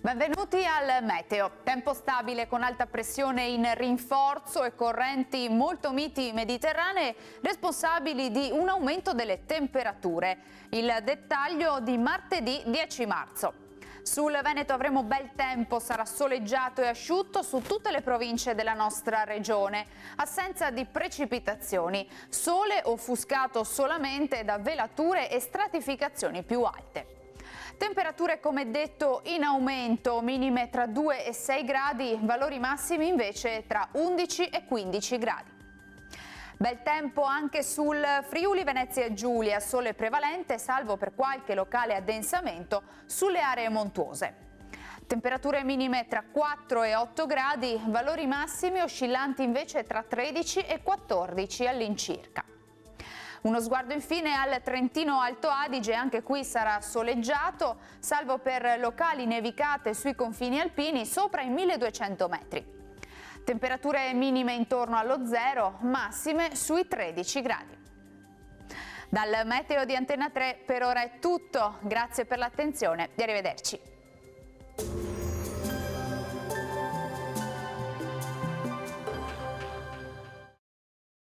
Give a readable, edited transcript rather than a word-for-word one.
Benvenuti al meteo. Tempo stabile con alta pressione in rinforzo e correnti molto miti mediterranee responsabili di un aumento delle temperature. Il dettaglio di martedì 10 marzo. Sul Veneto avremo bel tempo, sarà soleggiato e asciutto su tutte le province della nostra regione. Assenza di precipitazioni, sole offuscato solamente da velature e stratificazioni più alte. Temperature come detto in aumento, minime tra 2 e 6 gradi, valori massimi invece tra 11 e 15 gradi. Bel tempo anche sul Friuli Venezia Giulia, sole prevalente salvo per qualche locale addensamento sulle aree montuose. Temperature minime tra 4 e 8 gradi, valori massimi oscillanti invece tra 13 e 14 all'incirca. Uno sguardo infine al Trentino Alto Adige, anche qui sarà soleggiato, salvo per locali nevicate sui confini alpini sopra i 1200 metri. Temperature minime intorno allo zero, massime sui 13 gradi. Dal meteo di Antena 3 per ora è tutto, grazie per l'attenzione e arrivederci.